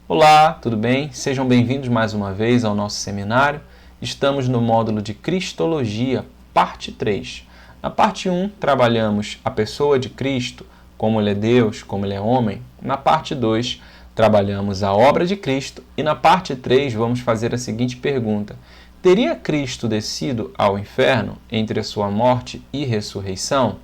Olá, tudo bem? Sejam bem-vindos mais uma vez ao nosso seminário. Estamos no módulo de Cristologia, parte 3. Na parte 1, trabalhamos a pessoa de Cristo, como ele é Deus, como ele é homem. Na parte 2, trabalhamos a obra de Cristo. E na parte 3, vamos fazer a seguinte pergunta: teria Cristo descido ao inferno entre a sua morte e ressurreição?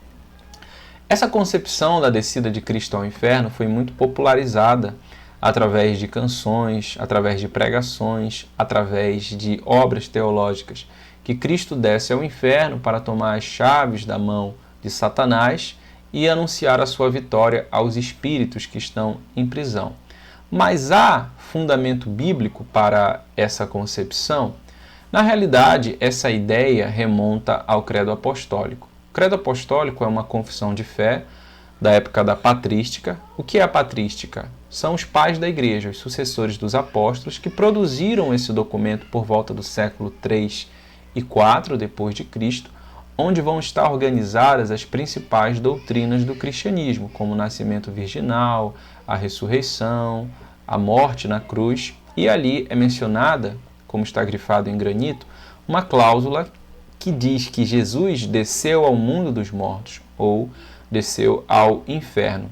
Essa concepção da descida de Cristo ao inferno foi muito popularizada através de canções, através de pregações, através de obras teológicas, que Cristo desce ao inferno para tomar as chaves da mão de Satanás e anunciar a sua vitória aos espíritos que estão em prisão. Mas há fundamento bíblico para essa concepção? Na realidade, essa ideia remonta ao credo apostólico. O credo apostólico é uma confissão de fé da época da patrística. O que é a patrística? São os pais da igreja, os sucessores dos apóstolos, que produziram esse documento por volta do século 3 e 4 depois de Cristo, onde vão estar organizadas as principais doutrinas do cristianismo, como o nascimento virginal, a ressurreição, a morte na cruz, e ali é mencionada, como está grifado em granito, uma cláusula que diz que Jesus desceu ao mundo dos mortos, ou desceu ao inferno.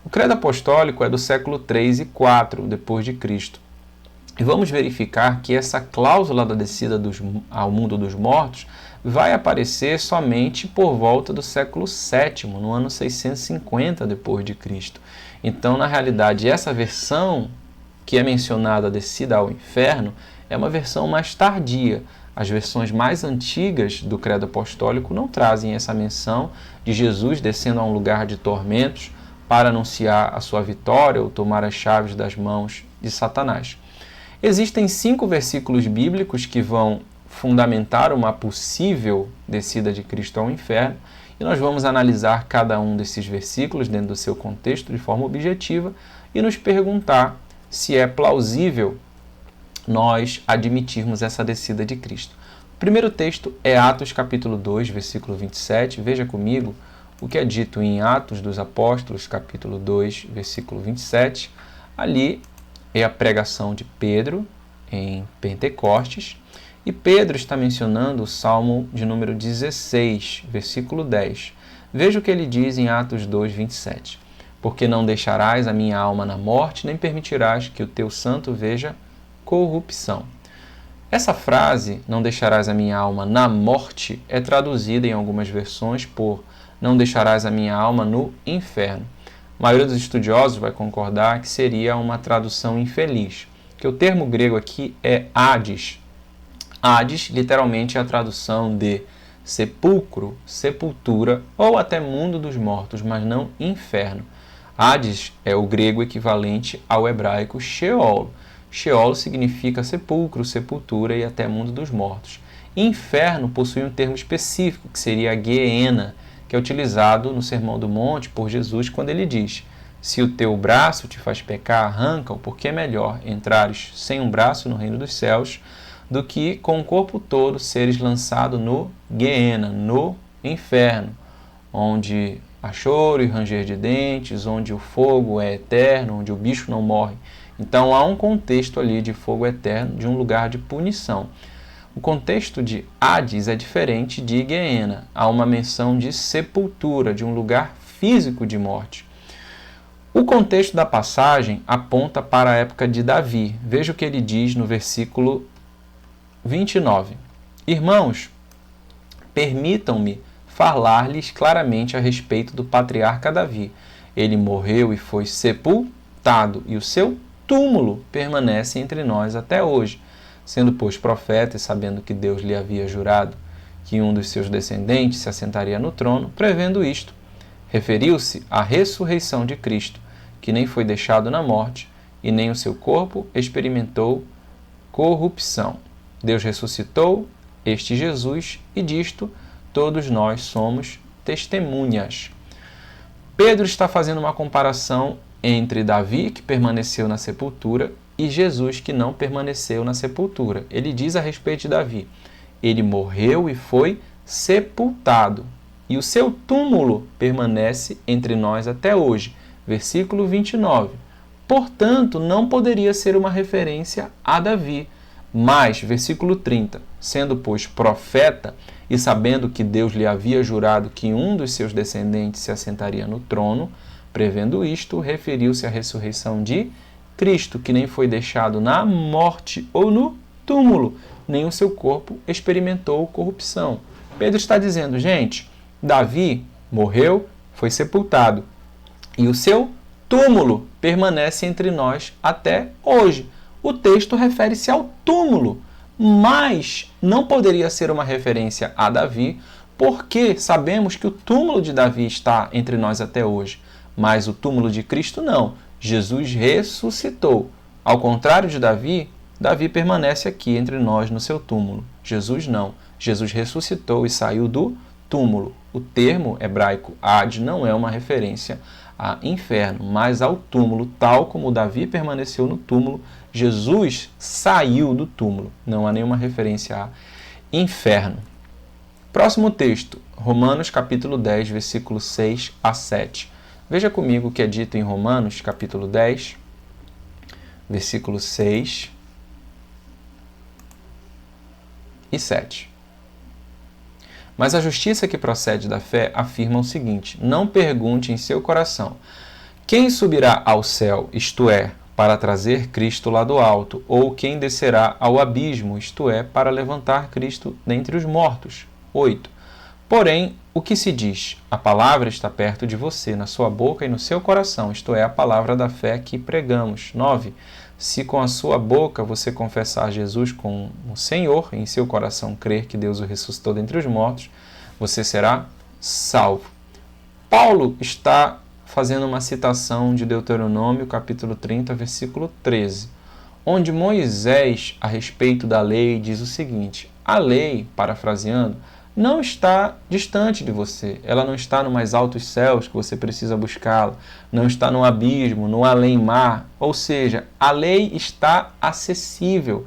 O credo apostólico é do século 3 e 4 depois de Cristo. E vamos verificar que essa cláusula da descida ao mundo dos mortos vai aparecer somente por volta do século 7, no ano 650 depois de Cristo. Então, na realidade, essa versão que é mencionada, a descida ao inferno, é uma versão mais tardia. As versões mais antigas do credo apostólico não trazem essa menção de Jesus descendo a um lugar de tormentos para anunciar a sua vitória ou tomar as chaves das mãos de Satanás. Existem 5 versículos bíblicos que vão fundamentar uma possível descida de Cristo ao inferno, e nós vamos analisar cada um desses versículos dentro do seu contexto de forma objetiva e nos perguntar se é plausível nós admitirmos essa descida de Cristo. O primeiro texto é Atos capítulo 2, versículo 27. Veja comigo o que é dito em Atos dos Apóstolos, capítulo 2, versículo 27. Ali é a pregação de Pedro em Pentecostes, e Pedro está mencionando o Salmo de número 16, versículo 10. Veja o que ele diz em Atos 2, 27. Porque não deixarás a minha alma na morte, nem permitirás que o teu santo veja corrupção. Essa frase, não deixarás a minha alma na morte, é traduzida em algumas versões por não deixarás a minha alma no inferno. A maioria dos estudiosos vai concordar que seria uma tradução infeliz, que o termo grego aqui é Hades. Hades, literalmente, é a tradução de sepulcro, sepultura ou até mundo dos mortos, mas não inferno. Hades é o grego equivalente ao hebraico Sheol. Sheol significa sepulcro, sepultura e até mundo dos mortos. Inferno possui um termo específico, que seria a Guiena, que é utilizado no Sermão do Monte por Jesus quando ele diz: se o teu braço te faz pecar, arranca-o, porque é melhor entrares sem um braço no reino dos céus do que com o corpo todo seres lançado no Guiena, no inferno, onde há choro e ranger de dentes, onde o fogo é eterno, onde o bicho não morre. Então há um contexto ali de fogo eterno, de um lugar de punição. O contexto de Hades é diferente de Guiena. Há uma menção de sepultura, de um lugar físico de morte. O contexto da passagem aponta para a época de Davi. Veja o que ele diz no versículo 29. Irmãos, permitam-me falar-lhes claramente a respeito do patriarca Davi. Ele morreu e foi sepultado, e o seu túmulo permanece entre nós até hoje, sendo, pois, profeta e sabendo que Deus lhe havia jurado que um dos seus descendentes se assentaria no trono, prevendo isto, referiu-se à ressurreição de Cristo, que nem foi deixado na morte, e nem o seu corpo experimentou corrupção. Deus ressuscitou este Jesus, e disto todos nós somos testemunhas. Pedro está fazendo uma comparação entre Davi, que permaneceu na sepultura, e Jesus, que não permaneceu na sepultura. Ele diz a respeito de Davi: ele morreu e foi sepultado, e o seu túmulo permanece entre nós até hoje. Versículo 29. portanto, não poderia ser uma referência a Davi. Mas, versículo 30, sendo, pois, profeta, e sabendo que Deus lhe havia jurado que um dos seus descendentes se assentaria no trono, prevendo isto, referiu-se à ressurreição de Cristo, que nem foi deixado na morte ou no túmulo, nem o seu corpo experimentou corrupção. Pedro está dizendo, gente, Davi morreu, foi sepultado, e o seu túmulo permanece entre nós até hoje. O texto refere-se ao túmulo, mas não poderia ser uma referência a Davi, porque sabemos que o túmulo de Davi está entre nós até hoje, mas o túmulo de Cristo não. Jesus ressuscitou. Ao contrário de Davi, Davi permanece aqui entre nós no seu túmulo. Jesus não. Jesus ressuscitou e saiu do túmulo. O termo hebraico Ad não é uma referência a inferno, mas ao túmulo, tal como Davi permaneceu no túmulo, Jesus saiu do túmulo. Não há nenhuma referência a inferno. Próximo texto, Romanos capítulo 10, versículo 6 a 7. Veja comigo o que é dito em Romanos capítulo 10, versículo 6 e 7. Mas a justiça que procede da fé afirma o seguinte: não pergunte em seu coração, quem subirá ao céu, isto é, para trazer Cristo lá do alto, ou quem descerá ao abismo, isto é, para levantar Cristo dentre os mortos. 8. Porém, o que se diz? A palavra está perto de você, na sua boca e no seu coração, isto é, a palavra da fé que pregamos. 9. Se com a sua boca você confessar Jesus como o Senhor, e em seu coração crer que Deus o ressuscitou dentre os mortos, você será salvo. Paulo está fazendo uma citação de Deuteronômio, capítulo 30, versículo 13, onde Moisés, a respeito da lei, diz o seguinte: a lei, parafraseando, não está distante de você, ela não está no mais altos céus que você precisa buscá-la, não está no abismo, no além-mar, ou seja, a lei está acessível,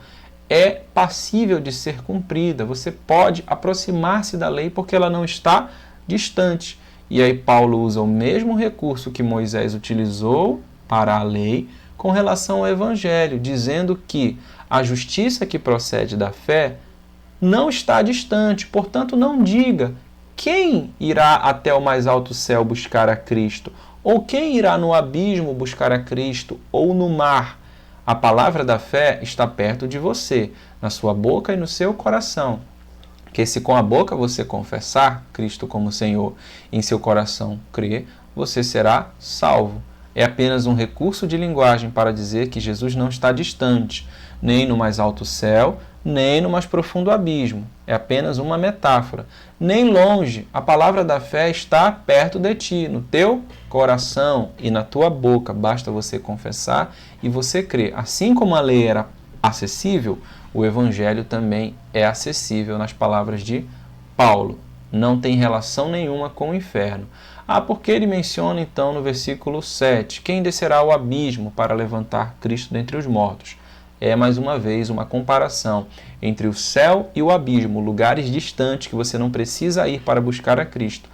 é passível de ser cumprida, você pode aproximar-se da lei porque ela não está distante. E aí Paulo usa o mesmo recurso que Moisés utilizou para a lei com relação ao evangelho, dizendo que a justiça que procede da fé não está distante, portanto não diga quem irá até o mais alto céu buscar a Cristo, ou quem irá no abismo buscar a Cristo, ou no mar. A palavra da fé está perto de você, na sua boca e no seu coração. Que se com a boca você confessar Cristo como Senhor e em seu coração crer, você será salvo. É apenas um recurso de linguagem para dizer que Jesus não está distante, nem no mais alto céu, nem no mais profundo abismo. É apenas uma metáfora. Nem longe, a palavra da fé está perto de ti, no teu coração e na tua boca. Basta você confessar e você crer. Assim como a lei era acessível, o evangelho também é acessível nas palavras de Paulo. Não tem relação nenhuma com o inferno. Porque ele menciona então no versículo 7, quem descerá ao abismo para levantar Cristo dentre os mortos? É mais uma vez uma comparação entre o céu e o abismo, lugares distantes que você não precisa ir para buscar a Cristo.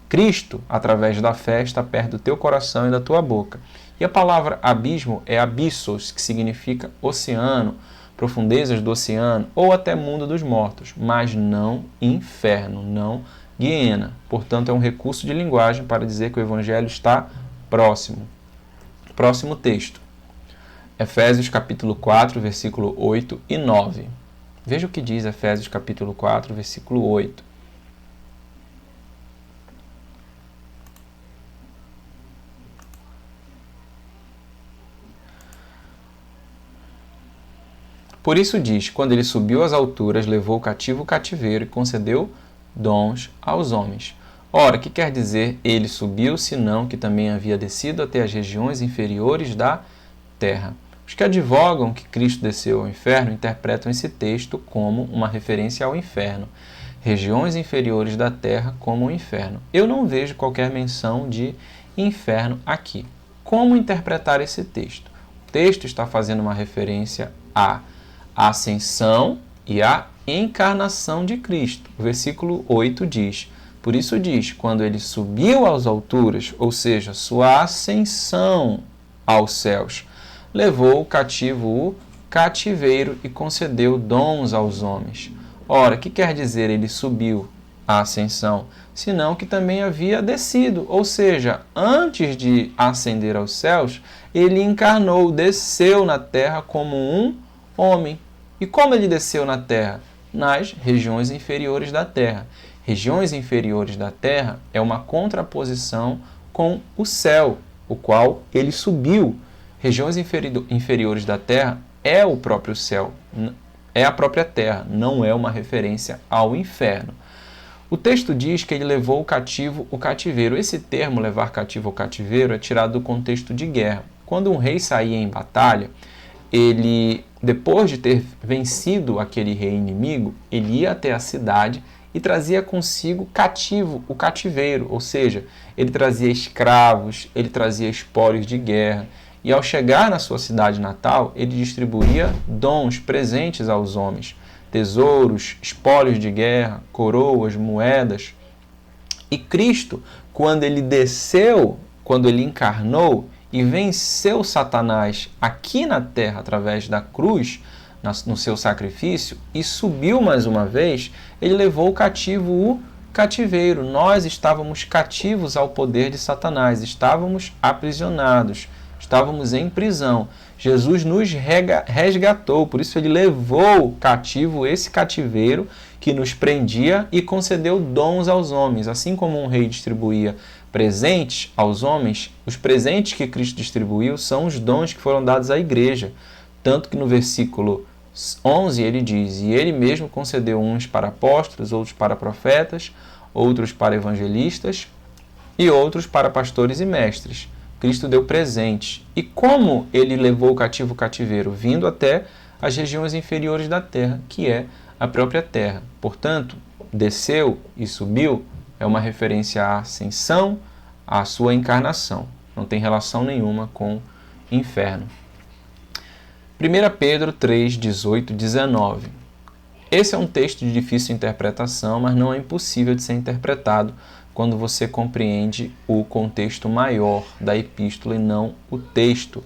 Cristo, através da fé, está perto do teu coração e da tua boca. E a palavra abismo é abissos, que significa oceano, profundezas do oceano ou até mundo dos mortos, mas não inferno, não guiena. Portanto, é um recurso de linguagem para dizer que o evangelho está próximo. Próximo texto. Efésios capítulo 4, versículo 8 e 9. Veja o que diz Efésios capítulo 4, versículo 8. Por isso diz, quando ele subiu às alturas, levou cativo o cativeiro e concedeu dons aos homens. Ora, que quer dizer ele subiu, senão que também havia descido até as regiões inferiores da terra? Os que advogam que Cristo desceu ao inferno interpretam esse texto como uma referência ao inferno, regiões inferiores da terra como o inferno. Eu não vejo qualquer menção de inferno aqui. Como interpretar esse texto? O texto está fazendo uma referência à ascensão e à encarnação de Cristo. O versículo 8 diz, por isso diz, quando ele subiu às alturas, ou seja, sua ascensão aos céus, levou cativo o cativeiro e concedeu dons aos homens. Ora, que quer dizer ele subiu à ascensão? Senão que também havia descido, ou seja, antes de ascender aos céus, ele encarnou, desceu na terra como um homem. E como ele desceu na terra? Nas regiões inferiores da terra. Regiões inferiores da terra é uma contraposição com o céu, o qual ele subiu. Regiões inferiores da terra é o próprio céu, é a própria terra, não é uma referência ao inferno. O texto diz que ele levou o cativo o cativeiro. Esse termo, levar cativo o cativeiro, é tirado do contexto de guerra. Quando um rei saía em batalha, ele, depois de ter vencido aquele rei inimigo, ele ia até a cidade e trazia consigo cativo, o cativeiro, ou seja, ele trazia escravos, ele trazia espólios de guerra, e ao chegar na sua cidade natal, ele distribuía dons, presentes aos homens, tesouros, espólios de guerra, coroas, moedas. E Cristo, quando ele desceu, quando ele encarnou e venceu Satanás aqui na terra através da cruz, no seu sacrifício, e subiu mais uma vez, ele levou cativo o cativeiro. Nós estávamos cativos ao poder de Satanás, estávamos aprisionados, estávamos em prisão. Jesus nos resgatou, por isso ele levou cativo esse cativeiro que nos prendia e concedeu dons aos homens. Assim como um rei distribuía presentes aos homens, os presentes que Cristo distribuiu são os dons que foram dados à igreja. Tanto que no versículo 11 ele diz, e ele mesmo concedeu uns para apóstolos, outros para profetas, outros para evangelistas e outros para pastores e mestres. Cristo deu presente. E como ele levou o cativo o cativeiro? Vindo até as regiões inferiores da terra, que é a própria terra. Portanto, desceu e subiu é uma referência à ascensão, à sua encarnação. Não tem relação nenhuma com inferno. 1 Pedro 3, 18 e 19. Esse é um texto de difícil interpretação, mas não é impossível de ser interpretado quando você compreende o contexto maior da epístola e não o texto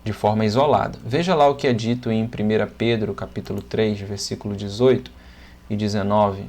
de forma isolada. Veja lá o que é dito em 1 Pedro, capítulo 3, versículo 18 e 19.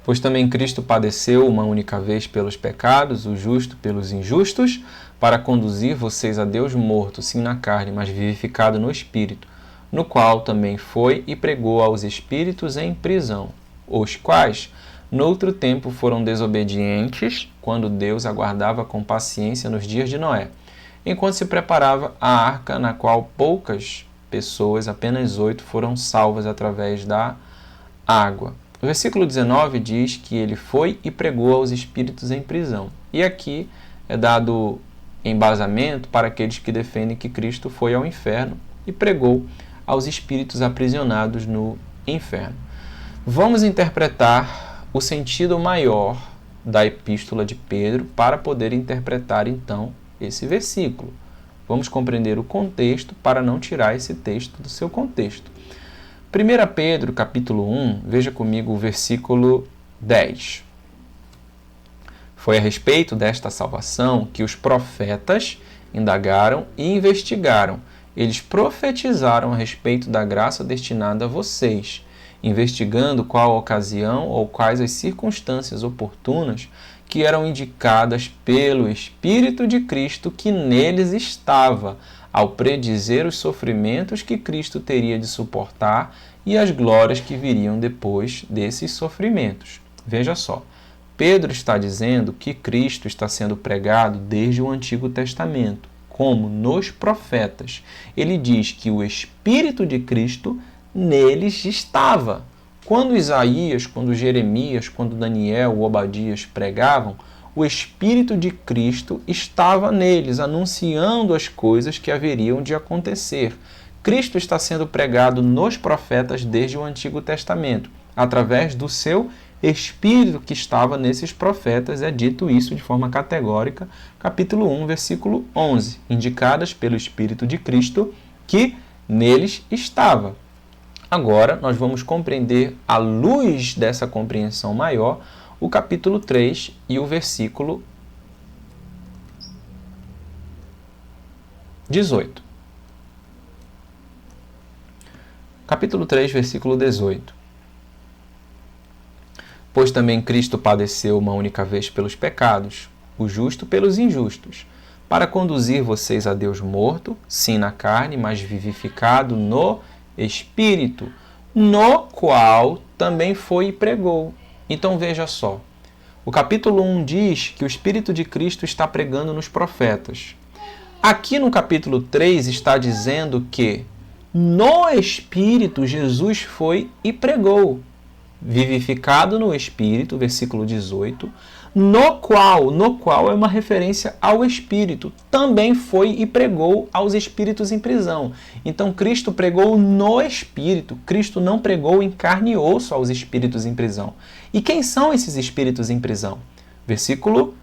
Pois também Cristo padeceu uma única vez pelos pecados, o justo pelos injustos, para conduzir vocês a Deus morto, sim na carne, mas vivificado no Espírito, no qual também foi e pregou aos espíritos em prisão, os quais, noutro tempo, foram desobedientes, quando Deus aguardava com paciência nos dias de Noé, enquanto se preparava a arca, na qual poucas pessoas, apenas 8, foram salvas através da água. O versículo 19 diz que ele foi e pregou aos espíritos em prisão. E aqui é dado embasamento para aqueles que defendem que Cristo foi ao inferno e pregou aos espíritos aprisionados no inferno. Vamos interpretar o sentido maior da epístola de Pedro para poder interpretar então esse versículo. Vamos compreender o contexto para não tirar esse texto do seu contexto. 1 Pedro, capítulo 1, veja comigo o versículo 10. Foi a respeito desta salvação que os profetas indagaram e investigaram. Eles profetizaram a respeito da graça destinada a vocês, investigando qual a ocasião ou quais as circunstâncias oportunas que eram indicadas pelo Espírito de Cristo que neles estava, ao predizer os sofrimentos que Cristo teria de suportar e as glórias que viriam depois desses sofrimentos. Veja só, Pedro está dizendo que Cristo está sendo pregado desde o Antigo Testamento, como nos profetas. Ele diz que o Espírito de Cristo neles estava. Quando Isaías, quando Jeremias, quando Daniel ou Obadias pregavam, o Espírito de Cristo estava neles, anunciando as coisas que haveriam de acontecer. Cristo está sendo pregado nos profetas desde o Antigo Testamento, através do seu Espírito que estava nesses profetas, é dito isso de forma categórica, capítulo 1, versículo 11, indicadas pelo Espírito de Cristo que neles estava. Agora, nós vamos compreender, à luz dessa compreensão maior, o capítulo 3 e o versículo 18. Capítulo 3, versículo 18. Pois também Cristo padeceu uma única vez pelos pecados, o justo pelos injustos, para conduzir vocês a Deus morto, sim na carne, mas vivificado no Espírito, no qual também foi e pregou. Então veja só, o capítulo 1 diz que o Espírito de Cristo está pregando nos profetas. Aqui no capítulo 3 está dizendo que no Espírito Jesus foi e pregou, vivificado no Espírito, versículo 18, no qual é uma referência ao Espírito, também foi e pregou aos espíritos em prisão. Então Cristo pregou no Espírito, Cristo não pregou em carne e osso aos espíritos em prisão. E quem são esses espíritos em prisão? Versículo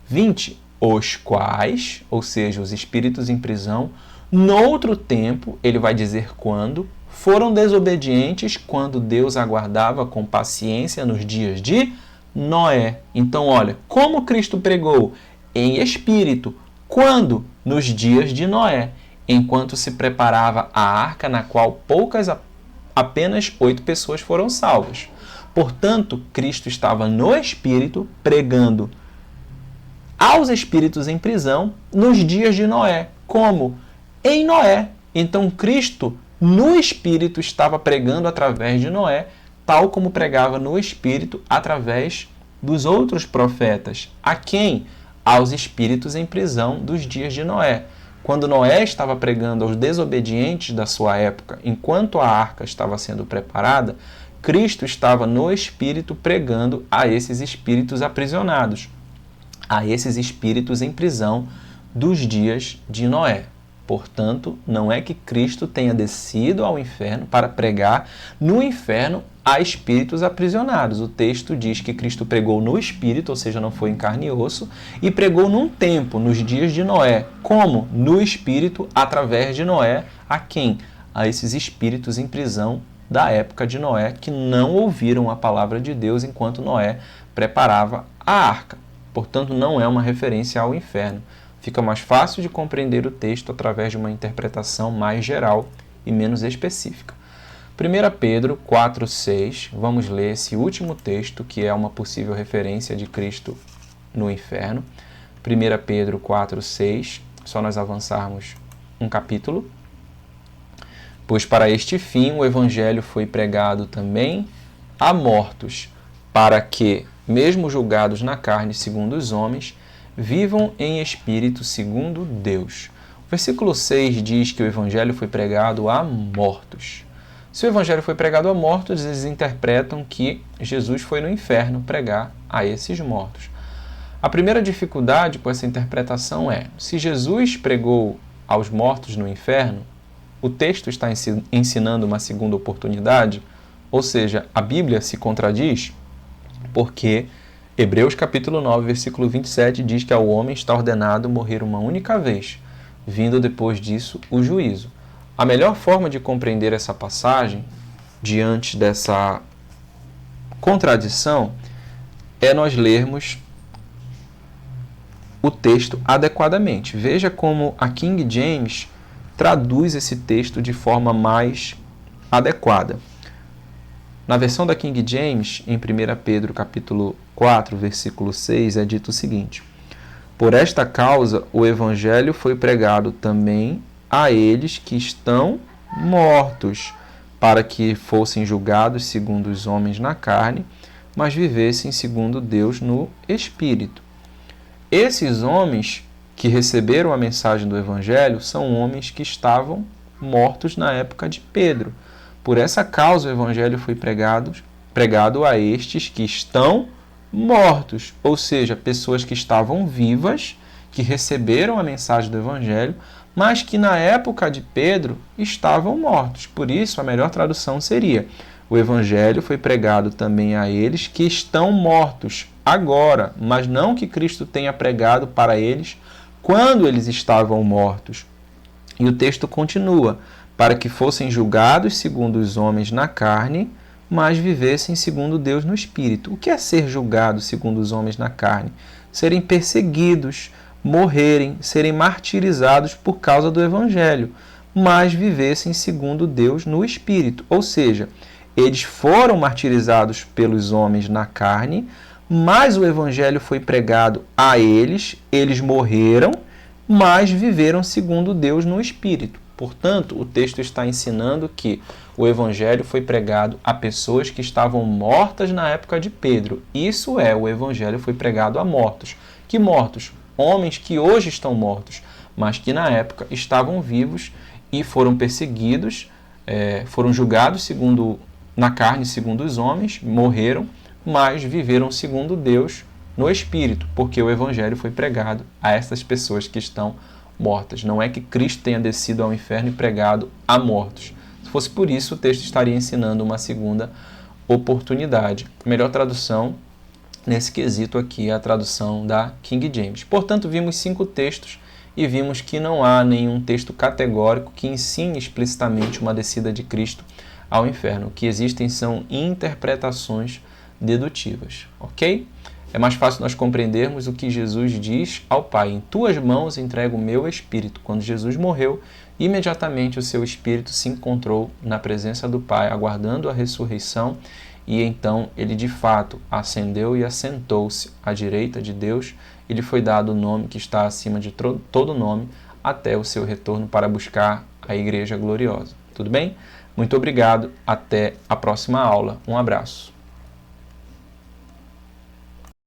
20, os quais, ou seja, os espíritos em prisão, noutro tempo, ele vai dizer quando, foram desobedientes quando Deus aguardava com paciência nos dias de Noé. Então, olha, como Cristo pregou em espírito, quando? Nos dias de Noé, enquanto se preparava a arca na qual apenas 8 pessoas foram salvas. Portanto, Cristo estava no espírito pregando aos espíritos em prisão nos dias de Noé. Como? Em Noé. Então, Cristo no Espírito estava pregando através de Noé, tal como pregava no Espírito através dos outros profetas. A quem? Aos espíritos em prisão dos dias de Noé. Quando Noé estava pregando aos desobedientes da sua época, enquanto a arca estava sendo preparada, Cristo estava no Espírito pregando a esses espíritos aprisionados, a esses espíritos em prisão dos dias de Noé. Portanto, não é que Cristo tenha descido ao inferno para pregar no inferno a espíritos aprisionados. O texto diz que Cristo pregou no Espírito, ou seja, não foi em carne e osso, e pregou num tempo, nos dias de Noé. Como? No Espírito, através de Noé. A quem? A esses espíritos em prisão da época de Noé, que não ouviram a palavra de Deus enquanto Noé preparava a arca. Portanto, não é uma referência ao inferno. Fica mais fácil de compreender o texto através de uma interpretação mais geral e menos específica. 1 Pedro 4,6, vamos ler esse último texto, que é uma possível referência de Cristo no inferno. 1 Pedro 4,6, só nós avançarmos um capítulo. Pois para este fim o Evangelho foi pregado também a mortos, para que, mesmo julgados na carne segundo os homens, vivam em espírito segundo Deus. O versículo 6 diz que o Evangelho foi pregado a mortos. Se o Evangelho foi pregado a mortos, eles interpretam que Jesus foi no inferno pregar a esses mortos. A primeira dificuldade com essa interpretação é, se Jesus pregou aos mortos no inferno, o texto está ensinando uma segunda oportunidade, ou seja, a Bíblia se contradiz, porque Hebreus capítulo 9, versículo 27 diz que ao homem está ordenado morrer uma única vez, vindo depois disso o juízo. A melhor forma de compreender essa passagem, diante dessa contradição, é nós lermos o texto adequadamente. Veja como a King James traduz esse texto de forma mais adequada. Na versão da King James, em 1 Pedro capítulo 4, versículo 6, é dito o seguinte: por esta causa o Evangelho foi pregado também a eles que estão mortos, para que fossem julgados segundo os homens na carne, mas vivessem segundo Deus no Espírito. Esses homens que receberam a mensagem do Evangelho são homens que estavam mortos na época de Pedro. Por essa causa o Evangelho foi pregado a estes que estão mortos, ou seja, pessoas que estavam vivas, que receberam a mensagem do Evangelho, mas que na época de Pedro estavam mortos. Por isso, a melhor tradução seria: o Evangelho foi pregado também a eles que estão mortos agora, mas não que Cristo tenha pregado para eles quando eles estavam mortos. E o texto continua: para que fossem julgados segundo os homens na carne, mas vivessem segundo Deus no Espírito. O que é ser julgado segundo os homens na carne? Serem perseguidos, morrerem, serem martirizados por causa do Evangelho, mas vivessem segundo Deus no Espírito. Ou seja, eles foram martirizados pelos homens na carne, mas o Evangelho foi pregado a eles, eles morreram, mas viveram segundo Deus no Espírito. Portanto, o texto está ensinando que o Evangelho foi pregado a pessoas que estavam mortas na época de Pedro. Isso é, o Evangelho foi pregado a mortos. Que mortos? Homens que hoje estão mortos, mas que na época estavam vivos e foram perseguidos, foram julgados na carne segundo os homens, morreram, mas viveram segundo Deus no Espírito, porque o Evangelho foi pregado a essas pessoas que estão mortas. Não é que Cristo tenha descido ao inferno e pregado a mortos. Se fosse por isso, o texto estaria ensinando uma segunda oportunidade. A melhor tradução nesse quesito aqui é a tradução da King James. Portanto, vimos 5 textos e vimos que não há nenhum texto categórico que ensine explicitamente uma descida de Cristo ao inferno. O que existem são interpretações dedutivas, ok? É mais fácil nós compreendermos o que Jesus diz ao Pai. Em tuas mãos entrego o meu espírito. Quando Jesus morreu, imediatamente o seu espírito se encontrou na presença do Pai, aguardando a ressurreição, e então ele de fato ascendeu e assentou-se à direita de Deus. Ele foi dado o nome que está acima de todo nome, até o seu retorno para buscar a igreja gloriosa. Tudo bem? Muito obrigado. Até a próxima aula. Um abraço.